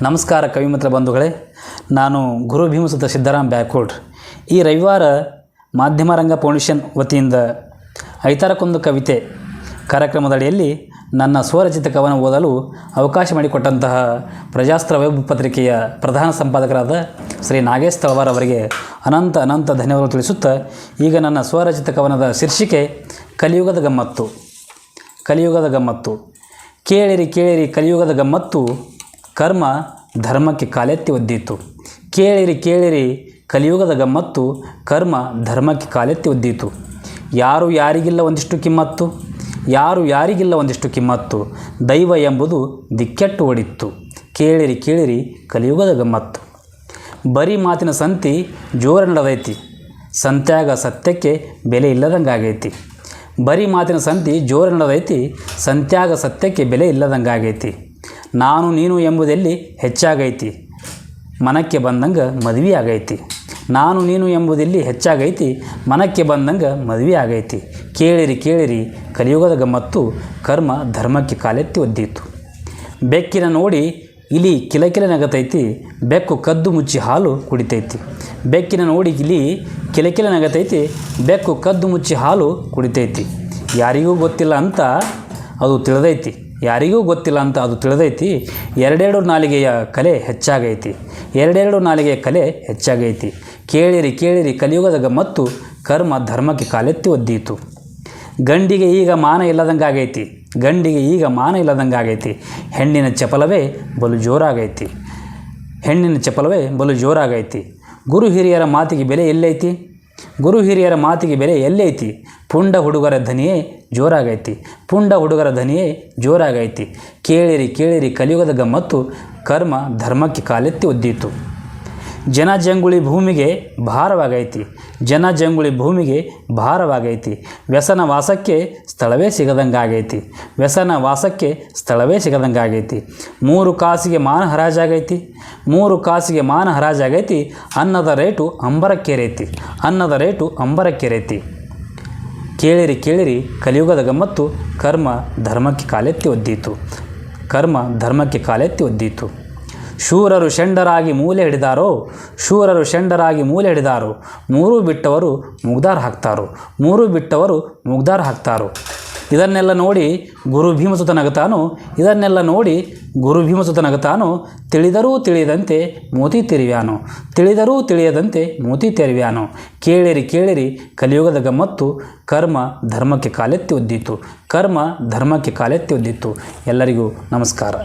ನಮಸ್ಕಾರ ಕವಿಮಿತ್ರ ಬಂಧುಗಳೇ, ನಾನು ಗುರು ಭೀಮಸುತ ಸಿದ್ದರಾಮ್ ಬ್ಯಾಕ್ವರ್ಡ್. ಈ ರವಿವಾರ ಮಾಧ್ಯಮ ರಂಗ ಫೌಂಡೇಶನ್ ವತಿಯಿಂದ ಐತಾರಕ್ಕೊಂದು ಕವಿತೆ ಕಾರ್ಯಕ್ರಮದಡಿಯಲ್ಲಿ ನನ್ನ ಸ್ವರಚಿತ ಕವನ ಓದಲು ಅವಕಾಶ ಮಾಡಿಕೊಟ್ಟಂತಹ ಪ್ರಜಾಸ್ತ್ರ ವೆಬ್ ಪತ್ರಿಕೆಯ ಪ್ರಧಾನ ಸಂಪಾದಕರಾದ ಶ್ರೀ ನಾಗೇಶ್ ತಳವಾರ್ ಅವರಿಗೆ ಅನಂತ ಧನ್ಯವಾದ ತಿಳಿಸುತ್ತಾ, ಈಗ ನನ್ನ ಸ್ವರಚಿತ ಕವನದ ಶೀರ್ಷಿಕೆ ಕಲಿಯುಗದ ಗಮ್ಮತ್ತು. ಕಲಿಯುಗದ ಗಮ್ಮತ್ತು. ಕೇಳಿರಿ ಕೇಳಿರಿ ಕಲಿಯುಗದ ಗಮ್ಮತ್ತು, ಕರ್ಮ ಧರ್ಮಕ್ಕೆ ಕಾಲೆತ್ತಿ ಒದ್ದೀತು. ಕೇಳಿರಿ ಕೇಳಿರಿ ಕಲಿಯುಗದ ಗಮ್ಮತ್ತು, ಕರ್ಮ ಧರ್ಮಕ್ಕೆ ಕಾಲೆತ್ತಿ ಒದ್ದೀತು. ಯಾರು ಯಾರಿಗಿಲ್ಲ ಒಂದಿಷ್ಟು ಕಿಮ್ಮತ್ತು, ಯಾರು ಯಾರಿಗಿಲ್ಲ ಒಂದಿಷ್ಟು ಕಿಮ್ಮತ್ತು, ದೈವ ಎಂಬುದು ದಿಕ್ಕೆಟ್ಟು ಓಡಿತ್ತು. ಕೇಳಿರಿ ಕೇಳಿರಿ ಕಲಿಯುಗದ ಗಮ್ಮತ್ತು. ಬರೀ ಮಾತಿನ ಸಂತಿ ಜೋರ ನಡೆದೈತಿ, ಸಂತ್ಯಾಗ ಸತ್ಯಕ್ಕೆ ಬೆಲೆ ಇಲ್ಲದಂಗಾಗೈತಿ. ಬರೀ ಮಾತಿನ ಸಂತಿ ಜೋರ ನಡೆದೈತಿ, ಸಂತ್ಯಾಗ ಸತ್ಯಕ್ಕೆ ಬೆಲೆ ಇಲ್ಲದಂಗಾಗೈತಿ. ನಾನು ನೀನು ಎಂಬುದೆಲ್ಲಿ ಹೆಚ್ಚಾಗೈತಿ, ಮನಕ್ಕೆ ಬಂದಂಗೆ ಮದುವೆ ಆಗೈತಿ. ನಾನು ನೀನು ಎಂಬುದೆಲ್ಲಿ ಹೆಚ್ಚಾಗೈತಿ, ಮನಕ್ಕೆ ಬಂದಂಗೆ ಮದುವೆ ಆಗೈತಿ. ಕೇಳಿರಿ ಕೇಳಿರಿ ಕಲಿಯುಗದ ಗಮ್ಮತ್ತು, ಕರ್ಮ ಧರ್ಮಕ್ಕೆ ಕಾಲೆತ್ತಿ ಒದ್ದೀತು. ಬೆಕ್ಕಿನ ನೋಡಿ ಇಲಿ ಕಿಲಕಿಲ ನಗತೈತಿ, ಬೆಕ್ಕು ಕದ್ದು ಮುಚ್ಚಿ ಹಾಲು ಕುಡಿತೈತಿ. ಬೆಕ್ಕಿನ ನೋಡಿ ಇಲಿ ಕಿಲಕಿಲ ನಗತೈತಿ, ಬೆಕ್ಕು ಕದ್ದು ಮುಚ್ಚಿ ಹಾಲು ಕುಡಿತೈತಿ. ಯಾರಿಗೂ ಗೊತ್ತಿಲ್ಲ ಅಂತ ಅದು ತಿಳಿದೈತಿ, ಯಾರಿಗೂ ಗೊತ್ತಿಲ್ಲ ಅಂತ ಅದು ತಿಳಿದೈತಿ. ಎರಡೆರಡು ನಾಲಿಗೆಯ ಕಲೆ ಹೆಚ್ಚಾಗೈತಿ, ಎರಡೆರಡು ನಾಲಿಗೆಯ ಕಲೆ ಹೆಚ್ಚಾಗೈತಿ. ಕೇಳಿರಿ ಕೇಳಿರಿ ಕಲಿಯುಗದ ಗಮ್ಮತ್ತು, ಕರ್ಮ ಧರ್ಮಕ್ಕೆ ಕಾಲೆತ್ತಿ ಒದ್ದೀತು. ಗಂಡಿಗೆ ಈಗ ಮಾನ ಇಲ್ಲದಂಗಾಗೈತಿ, ಗಂಡಿಗೆ ಈಗ ಮಾನ ಇಲ್ಲದಂಗಾಗೈತಿ. ಹೆಣ್ಣಿನ ಚಪಲವೇ ಬಲು ಜೋರಾಗೈತಿ, ಹೆಣ್ಣಿನ ಚಪಲವೇ ಬಲು ಜೋರಾಗೈತಿ. ಗುರು ಹಿರಿಯರ ಮಾತಿಗೆ ಬೆಲೆ ಎಲ್ಲೈತಿ, ಗುರು ಹಿರಿಯರ ಮಾತಿಗೆ ಬೆಲೆ ಎಲ್ಲೈತಿ. ಪುಂಡ ಹುಡುಗರ ಧನಿಯೇ ಜೋರಾಗೈತಿ, ಪುಂಡ ಹುಡುಗರ ಧನಿಯೇ ಜೋರಾಗೈತಿ. ಕೇಳಿರಿ ಕೇಳಿರಿ ಕಲಿಯುಗದ ಗಮ್ಮತ್ತು, ಕರ್ಮ ಧರ್ಮಕ್ಕೆ ಕಾಲೆತ್ತಿ ಒದ್ದೀತು. ಜನಜಂಗುಳಿ ಭೂಮಿಗೆ ಭಾರವಾಗೈತಿ, ಜನಜಂಗುಳಿ ಭೂಮಿಗೆ ಭಾರವಾಗೈತಿ. ವ್ಯಸನ ವಾಸಕ್ಕೆ ಸ್ಥಳವೇ ಸಿಗದಂಗಾಗೈತಿ, ವ್ಯಸನ ವಾಸಕ್ಕೆ ಸ್ಥಳವೇ ಸಿಗದಂಗಾಗೈತಿ. 3 ಕಾಸಿಗೆ ಮಾನ ಹರಾಜಾಗೈತಿ, 3 ಕಾಸಿಗೆ ಮಾನ ಹರಾಜಾಗೈತಿ. ಅನ್ನದ ರೇಟು ಅಂಬರಕ್ಕೇರೈತಿ, ಅನ್ನದ ರೇಟು ಅಂಬರಕ್ಕೇರೈತಿ. ಕೇಳಿರಿ ಕೇಳಿರಿ ಕಲಿಯುಗದ ಗಮ್ಮತ್ತು, ಕರ್ಮ ಧರ್ಮಕ್ಕೆ ಕಾಲೆತ್ತಿ ಒದ್ದೀತು, ಕರ್ಮ ಧರ್ಮಕ್ಕೆ ಕಾಲೆತ್ತಿ ಒದ್ದೀತು. ಶೂರರು ಷಂಡರಾಗಿ ಮೂಲೆ ಹಿಡಿದಾರೋ, ಶೂರರು ಷಂಡರಾಗಿ ಮೂಲೆ ಹಿಡಿದಾರೋ. 3 ಬಿಟ್ಟವರು ಮುಗ್ದಾರ ಹಾಕ್ತಾರೋ, 3 ಬಿಟ್ಟವರು ಮುಗ್ದಾರ ಹಾಕ್ತಾರೋ. ಇದನ್ನೆಲ್ಲ ನೋಡಿ ಗುರು ಭೀಮಸುತ ನಗತಾನು, ಇದನ್ನೆಲ್ಲ ನೋಡಿ ಗುರು ಭೀಮಸುತ ನಗತಾನು. ತಿಳಿದರೂ ತಿಳಿಯದಂತೆ ಮೋತಿ ತೆರಿವ್ಯಾನು, ತಿಳಿದರೂ ತಿಳಿಯದಂತೆ ಮೋತಿ ತೆರಿವ್ಯಾನು. ಕೇಳಿರಿ ಕೇಳಿರಿ ಕಲಿಯುಗದ ಗಮ್ಮತ್ತು, ಕರ್ಮ ಧರ್ಮಕ್ಕೆ ಕಾಲೆತ್ತಿ ಒದ್ದೀತು, ಕರ್ಮ ಧರ್ಮಕ್ಕೆ ಕಾಲೆತ್ತಿ ಒದ್ದೀತು. ಎಲ್ಲರಿಗೂ ನಮಸ್ಕಾರ.